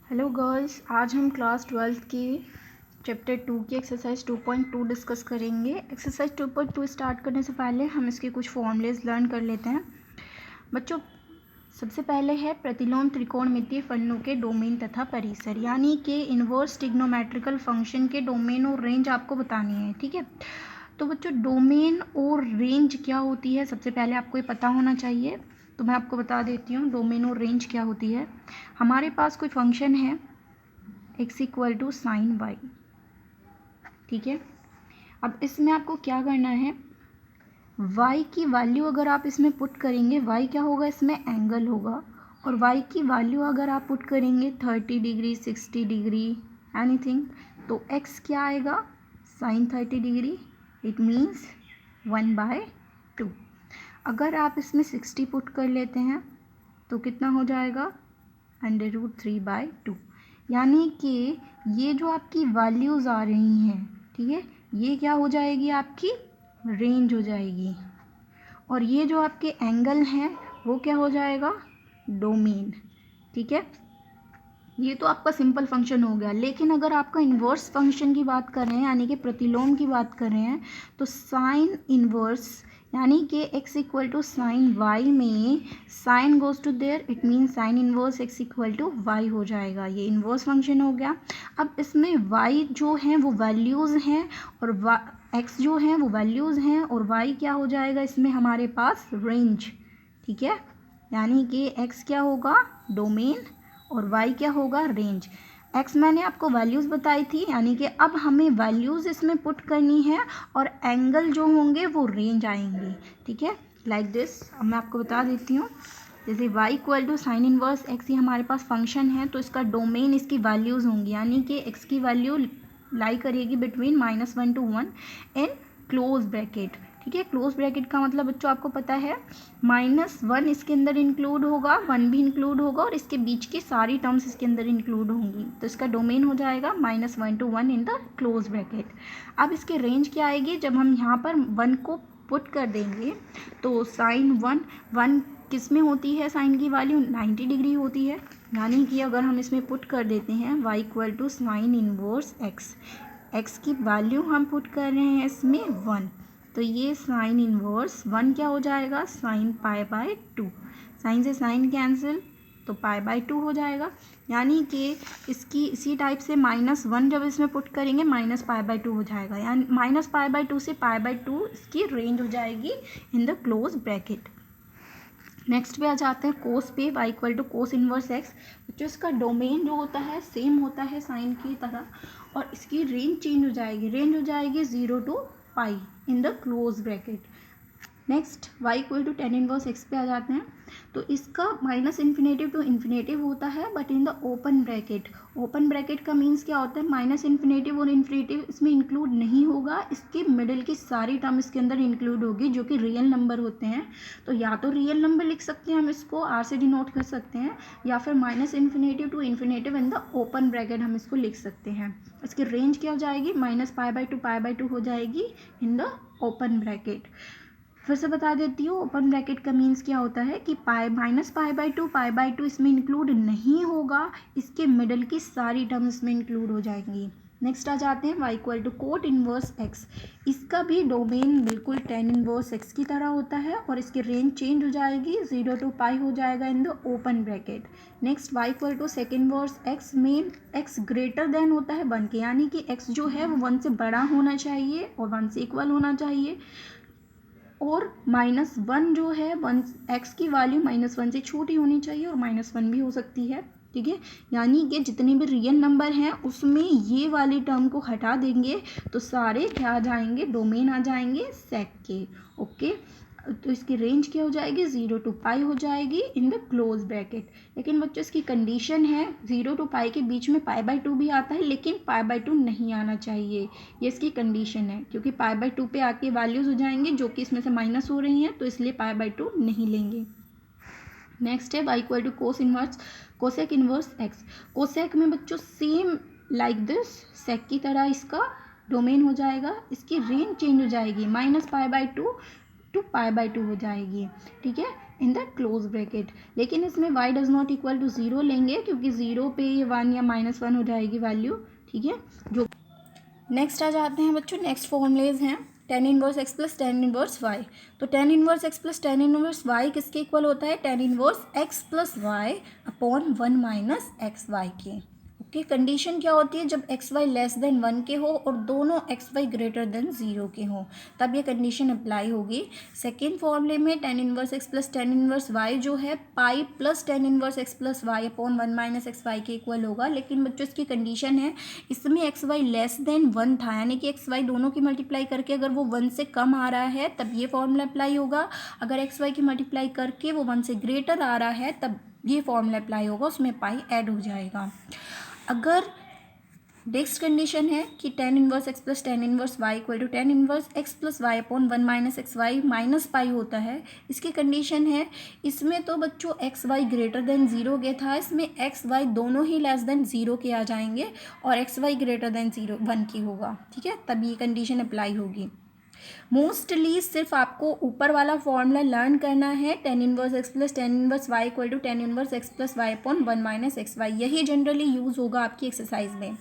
Hello girls, आज हम class 12 की चैप्टर 2 की एक्सरसाइज 2.2 डिस्कस करेंगे। एक्सरसाइज 2.2 स्टार्ट करने से पहले हम इसके कुछ फॉर्मूलेज लर्न कर लेते हैं। बच्चों, सबसे पहले है प्रतिलोम त्रिकोणमितीय फलनों के डोमेन तथा परिसर, यानी कि इनवर्स ट्रिग्नोमेट्रिकल फंक्शन के डोमेन और रेंज आपको बतानी है। ठीक है, तो बच्चों डोमेन और रेंज क्या होती है सबसे पहले आपको ये पता होना चाहिए। तो मैं आपको बता देती हूँ डोमेन और रेंज क्या होती है। हमारे पास कोई फंक्शन है x equal to sine Y. ठीक है, अब इसमें आपको क्या करना है, y की वैल्यू अगर आप इसमें पुट करेंगे, y क्या होगा, इसमें एंगल होगा, और y की वैल्यू अगर आप पुट करेंगे 30 डिग्री 60 डिग्री एनीथिंग, तो x क्या आएगा, साइन 30 डिग्री, इट मीन्स 1/2। अगर आप इसमें 60 पुट कर लेते हैं तो कितना हो जाएगा, √3/2। यानी कि ये जो आपकी वैल्यूज़ आ रही हैं, ठीक है, ये क्या हो जाएगी, आपकी रेंज हो जाएगी, और ये जो आपके एंगल हैं वो क्या हो जाएगा, डोमेन। ठीक है, ये तो आपका सिंपल फंक्शन हो गया। लेकिन अगर आपका इन्वर्स फंक्शन की बात कर रहे हैं, यानी कि प्रतिलोम की बात कर रहे हैं, तो साइन इन्वर्स यानी कि x equal to sine Y में sine goes to there, it mean sine inverse x equal to Y हो जाएगा। ये इन्वर्स फंक्शन हो गया। अब इसमें y जो हैं वो वैल्यूज़ हैं, और x जो हैं वो वैल्यूज़ हैं, और y क्या हो जाएगा इसमें हमारे पास, रेंज। ठीक है, यानी कि x क्या होगा, डोमेन, और y क्या होगा, रेंज। x मैंने आपको वैल्यूज़ बताई थी, यानी कि अब हमें वैल्यूज़ इसमें पुट करनी है, और एंगल जो होंगे वो रेंज आएंगे। ठीक है, लाइक दिस। अब मैं आपको बता देती हूँ, जैसे y equal to sine inverse x, ये हमारे पास फंक्शन है, तो इसका डोमेन इसकी वैल्यूज़ होंगी, यानी कि x की वैल्यू लाई करेगी between -1 to 1 in close bracket. ठीक है, क्लोज ब्रैकेट का मतलब बच्चों आपको पता है, -1 इसके अंदर इंक्लूड होगा, 1 भी इंक्लूड होगा, और इसके बीच की सारी टर्म्स इसके अंदर इंक्लूड होंगी, तो इसका डोमेन हो जाएगा -1 to 1 in the close bracket. अब इसके रेंज क्या आएगी, जब हम यहाँ पर 1 को पुट कर देंगे, तो साइन 1 किस में होती है, साइन की वैल्यू 90 डिग्री होती है, यानी कि अगर हम इसमें पुट कर देते हैं y equal to sine inverse x की वैल्यू हम पुट कर रहे हैं इसमें 1, तो ये साइन इनवर्स 1 क्या हो जाएगा, साइन π/2। साइन से साइन कैंसिल, तो π/2 हो जाएगा, यानी कि इसकी इसी टाइप से -1 जब इसमें पुट करेंगे -π/2 हो जाएगा, यानी -π/2 से π/2 इसकी रेंज हो जाएगी in the close bracket. Next पे आ जाते हैं कोस पे, y equal to cos inverse x। बच्चों इसका डोमेन जो होता है सेम होता है साइन की तरह, और इसकी रेंज चेंज हो जाएगी, रेंज हो जाएगी 0 to π in the close bracket. Next y equal to tan inverse x पे आ जाते हैं, तो इसका -∞ to इन्फिनेटिव होता है, but in the open bracket. Open bracket का मीन्स क्या होता है, -∞ और इन्फिनेटिव इसमें इंक्लूड नहीं होगा, इसके मिडिल की सारी टर्म इसके अंदर इंक्लूड होगी जो कि रियल नंबर होते हैं। तो या तो रियल नंबर लिख सकते हैं हम, इसको r से डिनोट कर सकते हैं, या फिर -∞ to infinitive in the open bracket हम इसको लिख सकते हैं। इसकी रेंज क्या हो जाएगी, -π/2 हो जाएगी इन द ओपन ब्रैकेट। फिर से बता देती हूँ, ओपन ब्रैकेट का मीन्स क्या होता है कि -π/2 इसमें इंक्लूड नहीं होगा, इसके मिडल की सारी टर्म्स इसमें इंक्लूड हो जाएंगी। नेक्स्ट आ जाते हैं y equal to cot inverse x। इसका भी डोमेन बिल्कुल टेन इनवर्स x की तरह होता है, और इसकी रेंज चेंज हो जाएगी, 0 to π हो जाएगा in the open bracket. Next y equal to second inverse x में x ग्रेटर देन होता है 1 के, यानी कि x जो है वो 1 से बड़ा होना चाहिए और 1 से इक्वल होना चाहिए, और -1 जो है 1 x की वैल्यू -1 से छोटी होनी चाहिए, और -1 भी हो सकती है। ठीक है, यानी कि जितने भी रियल नंबर हैं उसमें ये वाली टर्म को हटा देंगे, तो सारे क्या आ जाएंगे, डोमेन आ जाएंगे सेक के। ओके, तो इसकी रेंज क्या हो जाएगी, 0 to π हो जाएगी इन द क्लोज ब्रैकेट। लेकिन बच्चों इसकी कंडीशन है, 0 to π के बीच में π/2 भी आता है, लेकिन π/2 नहीं आना चाहिए, ये इसकी कंडीशन है, क्योंकि π/2 पे आके वैल्यूज़ हो जाएंगे जो कि इसमें से माइनस हो रही हैं, तो इसलिए π/2 नहीं लेंगे। नेक्स्ट है y equal to cos inverse cosec inverse x। Cosec में बच्चों सेम लाइक दिस, सेक की तरह इसका डोमेन हो जाएगा, इसकी रेंज चेंज हो जाएगी, -π/2 to π/2 हो जाएगी। ठीक है, इन द क्लोज ब्रैकेट। लेकिन इसमें y does not equal to 0 लेंगे क्योंकि 0 पे ये 1 या -1 हो जाएगी वैल्यू, ठीक है। जो नेक्स्ट आ जाते हैं बच्चों, नेक्स्ट फॉर्मूलेज हैं tan inverse x plus tan inverse y। तो tan inverse x plus tan inverse y किसके इक्वल होता है? tan inverse x plus y upon 1 minus x y के। ओके, कंडीशन क्या होती है? जब एक्स वाई लेस देन 1 के हो और दोनों एक्स वाई ग्रेटर देन 0 के हो, तब ये कंडीशन अप्लाई होगी। सेकेंड फॉर्मूले में tan inverse x plus tan inverse y जो है pi plus tan inverse x plus y upon 1 minus x y के इक्वल होगा। लेकिन बच्चों इसकी कंडीशन है, इसमें एक्स वाई लेस देन 1 था, यानी कि एक्स वाई दोनों की मल्टीप्लाई करके अगर वो 1 से कम आ रहा है तब ये फॉर्मूला अप्लाई होगा। अगर एक्स वाई की मल्टीप्लाई करके वो 1 से ग्रेटर आ रहा है तब ये फॉर्मूला अप्लाई होगा, उसमें पाई ऐड हो जाएगा। अगर नेक्स्ट कंडीशन है कि tan inverse x plus tan inverse y equal to tan inverse x plus y upon 1 minus x y minus pi होता है, इसकी कंडीशन है, इसमें तो बच्चों एक्स वाई ग्रेटर देन 0 के था, इसमें एक्स वाई दोनों ही लेस देन 0 के आ जाएंगे और एक्स वाई ग्रेटर देन 1 की होगा, ठीक है, तब ये कंडीशन अप्लाई होगी। मोस्टली सिर्फ आपको ऊपर वाला फॉर्मूला लर्न करना है, tan inverse x plus tan inverse y equal to tan inverse x plus y upon 1 minus x y, यही जनरली यूज़ होगा आपकी एक्सरसाइज में।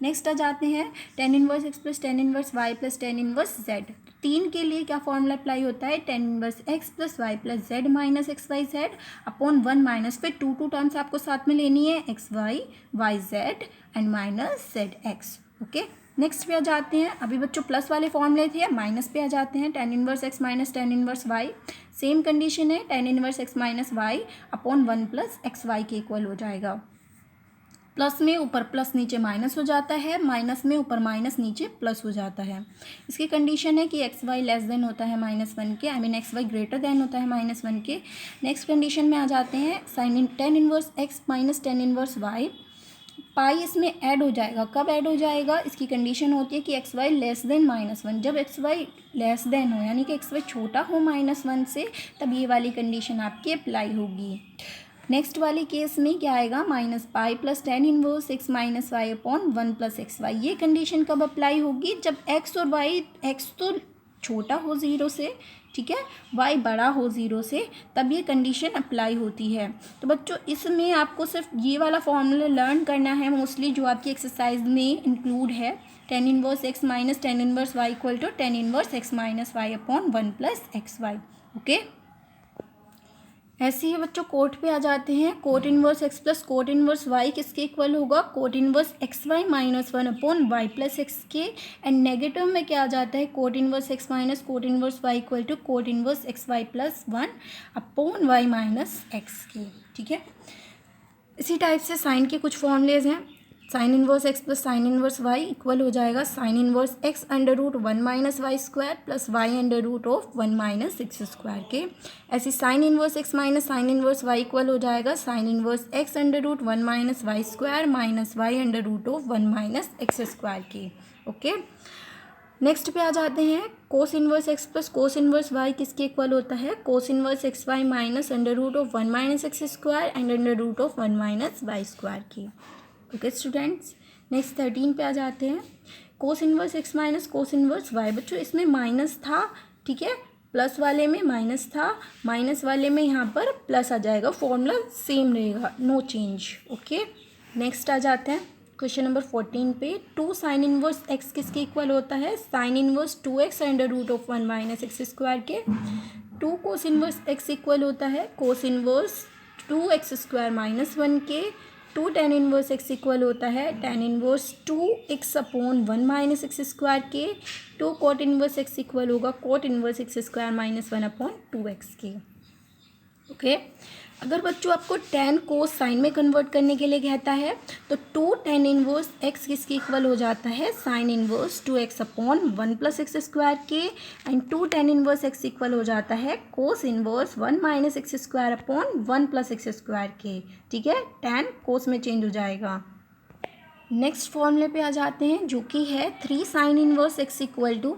नेक्स्ट आ जाते हैं tan inverse x plus tan inverse y plus tan inverse z। 3 के लिए क्या फॉर्मूला अप्लाई होता है? tan inverse x plus y plus z minus x y z upon 1 minus, फिर टू टर्म्स आपको साथ में लेनी है, x y y z and minus z x. Okay, next पे आ जाते हैं, अभी बच्चों प्लस वाले फॉर्मूले थे, माइनस पे आ जाते हैं। tan inverse x minus tan inverse y, same condition है, tan inverse x minus y upon 1 plus x y के इक्वल हो जाएगा। प्लस में ऊपर प्लस नीचे माइनस हो जाता है, माइनस में ऊपर माइनस नीचे प्लस हो जाता है। इसकी कंडीशन है कि एक्स वाई लेस देन होता है -1 के, I mean x y greater than होता है -1 के। नेक्स्ट कंडीशन में आ जाते हैं sign tan inverse x minus tan inverse y, pi इसमें ऐड हो जाएगा। कब ऐड हो जाएगा? इसकी कंडीशन होती है कि एक्स वाई लेस देन -1, जब एक्स वाई लेस देन हो यानी कि एक्स वाई छोटा हो -1 से, तब ये वाली कंडीशन आपकी अप्लाई होगी। नेक्स्ट वाली केस में क्या आएगा? Minus pi plus tan inverse x minus y upon 1 plus x y. ये कंडीशन कब अप्लाई होगी? जब x और y, x तो छोटा हो 0 से, ठीक है, y बड़ा हो 0 से, तब ये कंडीशन अप्लाई होती है। तो बच्चों इसमें आपको सिर्फ ये वाला फॉर्मूला लर्न करना है मोस्टली, जो आपकी एक्सरसाइज में इंक्लूड है, tan inverse x minus tan inverse y equal to tan inverse x minus y upon 1 plus x y. Okay, ऐसे ही बच्चों कोट पे आ जाते हैं। Cot inverse x plus cot inverse y किसके इक्वल होगा? Cot inverse x y minus 1 upon y plus x के। एंड नेगेटिव में क्या आ जाता है? Cot inverse x minus cot inverse y equal to cot inverse x y plus 1 upon y minus x के, ठीक है। इसी टाइप से साइन के कुछ फॉर्मूलेज हैं। Sine inverse x plus sine inverse y equal हो जाएगा sine inverse x under root 1 minus y square plus y under root of 1 minus x square के। ऐसे sine inverse x minus sine inverse y equal हो जाएगा sine inverse x under root 1 minus y square minus y under root of 1 minus x square के। Okay, next पे आ जाते हैं। Cos inverse x plus cos inverse y किसके equal होता है? Cos inverse x y minus under root of 1 minus x square and under root of 1 minus y square की। Okay students, next 13 पे आ जाते हैं। Cos inverse x minus cos inverse y, बच्चों इसमें माइनस था, ठीक है, प्लस वाले में माइनस था, माइनस वाले में यहाँ पर प्लस आ जाएगा, फॉर्मूला सेम रहेगा, नो चेंज। ओके, नेक्स्ट आ जाते हैं क्वेश्चन नंबर 14 पे। 2 साइन इनवर्स x किसके इक्वल होता है? Sine inverse 2x under root of 1 minus x square के। 2 कोस इनवर्स x इक्वल होता है cos inverse 2x square minus 1 के। 2 tan इनवर्स x इक्वल होता है tan inverse 2x upon 1 minus x square के। 2 कॉट इनवर्स x इक्वल होगा cot inverse x square minus 1 upon 2x के। Okay, अगर बच्चों आपको tan को साइन में कन्वर्ट करने के लिए कहता है तो 2 tan इनवर्स x किसके इक्वल हो जाता है? Sine inverse 2x upon 1 plus X square के। And 2 tan inverse x equal हो जाता है cos inverse 1 minus x square upon 1 plus X square के, ठीक है, tan कोस में चेंज हो जाएगा। नेक्स्ट फॉर्मूले पे आ जाते हैं जो कि है 3 sine inverse x equal to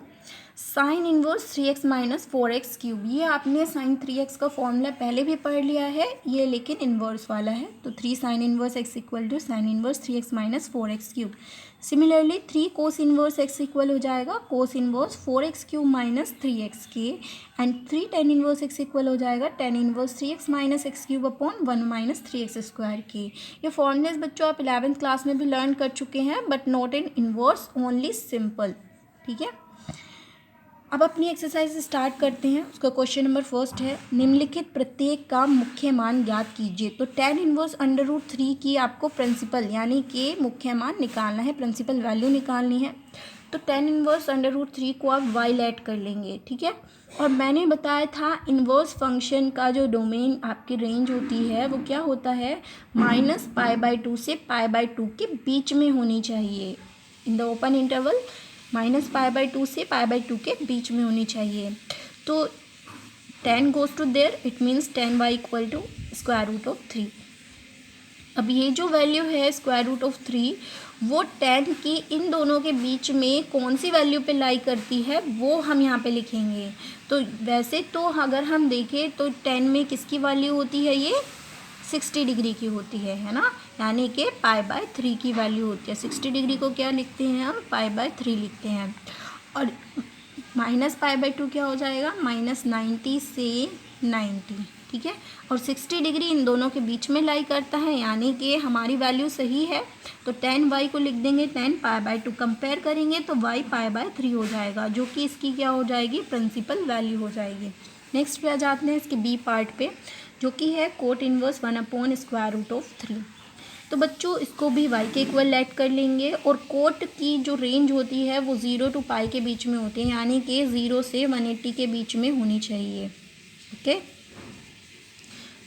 sine inverse 3x minus 4x cube, ये आपने साइन 3x का फॉर्मूला पहले भी पढ़ लिया है, ये लेकिन इन्वर्स वाला है। तो 3 sine inverse x equal to sine inverse 3x minus 4x cube. Similarly 3 cos inverse x equal हो जाएगा cos inverse 4x cube minus 3x के, and 3 tan inverse x equal हो जाएगा tan inverse 3x minus x cube upon 1 minus 3x square के। ये formulas बच्चों आप 11th class में भी लर्न कर चुके हैं, but not in inverse, only simple. ठीक है, अब अपनी एक्सरसाइज स्टार्ट करते हैं। उसका क्वेश्चन नंबर फर्स्ट है, निम्नलिखित प्रत्येक का मुख्य मान ज्ञात कीजिए। तो tan इनवर्स अंडर रूट 3 की आपको प्रिंसिपल यानी कि मुख्य मान निकालना है, प्रिंसिपल वैल्यू निकालनी है। तो tan इनवर्स अंडर रूट 3 को आप y ऐड कर लेंगे। ठीक है, और मैंने बताया था इनवर्स फंक्शन का जो डोमेन आपकी रेंज होती है वो क्या होता है, -π/2 से π/2 के बीच में होनी चाहिए। इन द ओपन इंटरवल -π/2 से π/2 के बीच में होनी चाहिए। तो tan goes to there, it means tan y equal to square root of 3। अब ये जो वैल्यू है स्क्वायर रूट ऑफ 3, वो tan की इन दोनों के बीच में कौन सी वैल्यू पे लाई करती है वो हम यहाँ पे लिखेंगे। तो वैसे तो अगर हम देखें तो tan में किसकी वैल्यू होती है, ये 60 डिग्री की होती है ना, यानी कि π/3 की वैल्यू होती है। 60 डिग्री को क्या लिखते हैं हम, π/3 लिखते हैं। और -π/2 क्या हो जाएगा, -90 से 90। ठीक है, और 60 डिग्री इन दोनों के बीच में लाई करता है, यानी कि हमारी वैल्यू सही है। तो tan y को लिख देंगे tan π/2, कंपेयर करेंगे तो y π/3 हो जाएगा, जो कि इसकी क्या हो जाएगी, प्रिंसिपल वैल्यू हो जाएगी। नेक्स्ट पे आ जाते हैं इसके बी पार्ट पे, जो कि है कोट इनवर्स 1/√3। तो बच्चों इसको भी y के इक्वल लेट कर लेंगे, और कोट की जो रेंज होती है वो 0 to π के बीच में होती है, यानी कि 0 से 180 के बीच में होनी चाहिए। ओके,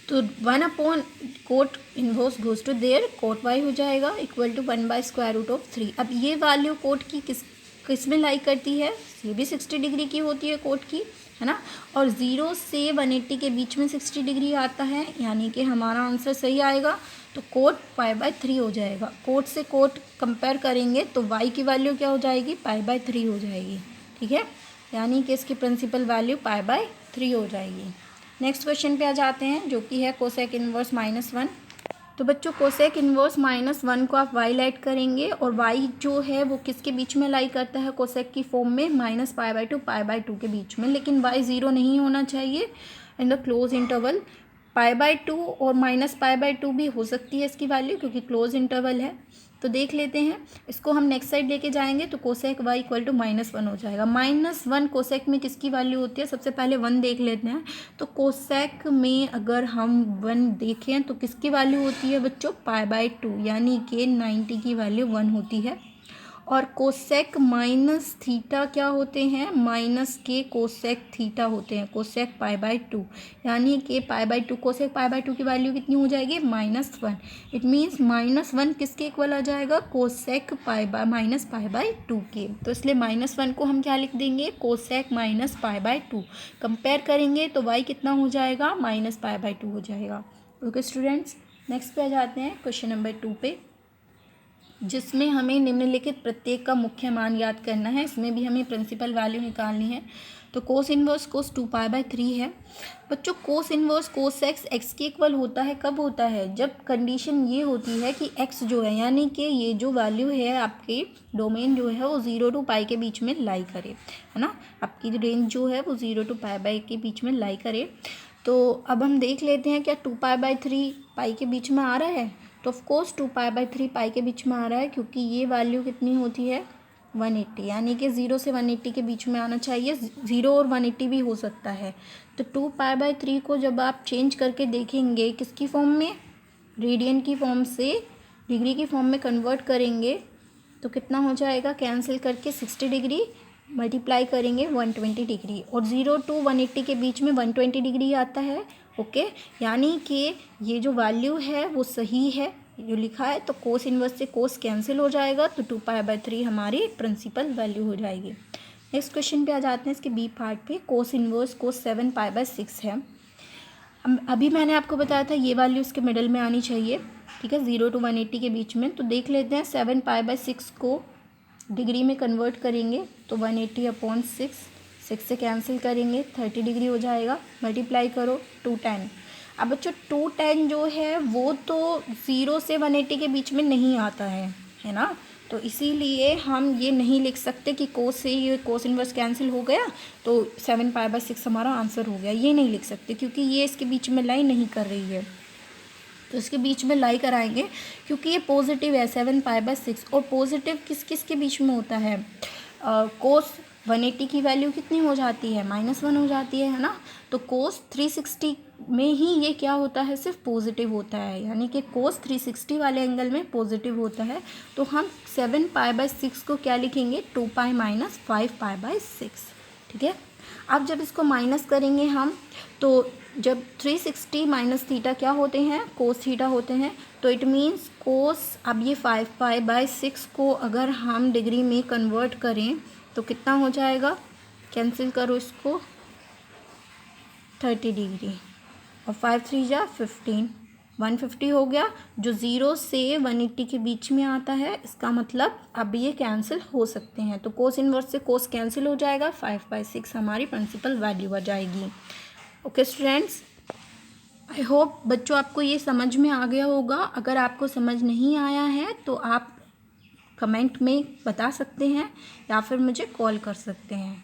तो 1 cot inverse goes to there, cot y हो जाएगा इक्वल टू 1/√3। अब ये वैल्यू कोट की किस में लाई करती है, ये भी 60 डिग्री की होती है कोट की, है ना, और 0 से 180 के बीच में 60 डिग्री आता है, यानी कि हमारा आंसर सही आएगा। तो कोट π/3 हो जाएगा। कोट से कोट कंपेयर करेंगे तो y की वैल्यू क्या हो जाएगी, π/3 हो जाएगी। ठीक है, यानी कि इसकी प्रिंसिपल वैल्यू π/3 हो जाएगी। नेक्स्ट क्वेश्चन पे आ जाते हैं, जो कि है कोसेक इनवर्स -1। तो बच्चों कोसेक इनवर्स -1 को आप y ऐड करेंगे, और y जो है वो किसके बीच में लाई करता है, कोसेक की फॉर्म में -π/2 π/2 के बीच में, लेकिन y 0 नहीं होना चाहिए इन द क्लोज इंटरवल। π/2 और -π/2 भी हो सकती है इसकी वैल्यू, क्योंकि क्लोज इंटरवल है। तो देख लेते हैं, इसको हम नेक्स्ट साइड लेके जाएंगे तो कोसेक y इक्वल टू -1 हो जाएगा। -1 कोसेक में किसकी वैल्यू होती है, सबसे पहले 1 देख लेते हैं। तो कोसेक में अगर हम 1 देखें तो किसकी वैल्यू होती है बच्चों, π/2, यानी कि 90 की वैल्यू 1 होती है। और कोसेक माइनस थीटा क्या होते हैं, माइनस के कोसेक थीटा होते हैं, कोसेक π/2, यानी कि π/2 कोसेक π/2 की वैल्यू कितनी हो जाएगी, -1। इट मीन्स -1 किसके इक्वल आ जाएगा, कोसेक -π/2 के। तो इसलिए -1 को हम क्या लिख देंगे, कोसेक -π/2। कंपेयर करेंगे तो y कितना हो जाएगा, -π/2 हो जाएगा। ओके स्टूडेंट्स, नेक्स्ट पे आ जाते हैं क्वेश्चन नंबर 2 पे, जिसमें हमें निम्नलिखित प्रत्येक का मुख्य मान याद करना है। इसमें भी हमें प्रिंसिपल वैल्यू निकालनी है। तो कोस इनवर्स कोस 2π/3 है। बच्चों कोस इनवर्स कोस एक्स के इक्वल होता है, कब होता है, जब कंडीशन ये होती है कि एक्स जो है, यानी कि ये जो वैल्यू है आपके डोमेन जो है वो 0 to π के बीच में लाई करे, है ना, आपकी रेंज जो है वो 0 to π के बीच में लाई करे। तो अब हम देख लेते हैं क्या 2π/3 पाई के बीच में आ रहा है, तो ऑफकोर्स 2π/3 पाई के बीच में आ रहा है, क्योंकि ये वैल्यू कितनी होती है 180, यानी कि 0 से 180 के बीच में आना चाहिए। 0 और 180 भी हो सकता है। तो 2π/3 को जब आप चेंज करके देखेंगे किसकी फॉर्म में, रेडियन की फॉर्म से डिग्री की फॉर्म में कन्वर्ट करेंगे तो कितना हो जाएगा, कैंसिल करके 60 डिग्री मल्टीप्लाई करेंगे 120 डिग्री, और 0 to 180 के बीच में 120 डिग्री आता है। ओके, यानी कि ये जो वैल्यू है वो सही है जो लिखा है। तो कोस इनवर्स से कोस कैंसिल हो जाएगा, तो 2π/3 हमारी प्रिंसिपल वैल्यू हो जाएगी। नेक्स्ट क्वेश्चन पे आ जाते हैं इसके बी पार्ट पे, कोस इनवर्स कोस 7π/6 है। अभी मैंने आपको बताया था ये वैल्यू इसके मिडल में आनी चाहिए, ठीक है, 0 to 180 के बीच में। तो देख लेते हैं 7π/6 को डिग्री में कन्वर्ट करेंगे तो 180/6, 6 से कैंसिल करेंगे 30 डिग्री हो जाएगा, मल्टीप्लाई करो 210। अब बच्चों 210 जो है वो तो 0 से 180 के बीच में नहीं आता है ना, तो इसीलिए हम ये नहीं लिख सकते कि कोस से ये कोस इन्वर्स कैंसिल हो गया तो 7π/6 हमारा आंसर हो गया, ये नहीं लिख सकते क्योंकि ये इसके बीच में लाई नहीं कर रही है। तो इसके बीच में लाई कराएंगे क्योंकि ये पॉजिटिव है 7π/6, और पॉजिटिव किस किस के बीच में होता है, कोस 180 की वैल्यू कितनी हो जाती है, -1 हो जाती है ना। तो कोस 360 में ही ये क्या होता है, सिर्फ पॉजिटिव होता है, यानी कि कोस 360 वाले एंगल में पॉजिटिव होता है। तो हम 7π/6 को क्या लिखेंगे, 2π - 5π/6, ठीक है। अब जब इसको माइनस करेंगे हम, तो जब 360 माइनस थीटा क्या होते हैं, कोस थीटा होते हैं, तो इट मीन्स कोस, अब ये 5π/6 को अगर हम डिग्री में कन्वर्ट करें तो कितना हो जाएगा, कैंसिल करो इसको, 30 डिग्री, और 5 3 जा 15, 150 हो गया, जो 0 से 180 के बीच में आता है, इसका मतलब अब ये कैंसिल हो सकते हैं। तो कोस इन्वर्स से कोस कैंसिल हो जाएगा, 5/6 हमारी प्रिंसिपल वैल्यू आ जाएगी। ओके स्टूडेंट्स, आई होप बच्चों आपको ये समझ में आ गया होगा। अगर आपको समझ नहीं आया है तो आप कमेंट में बता सकते हैं या फिर मुझे कॉल कर सकते हैं।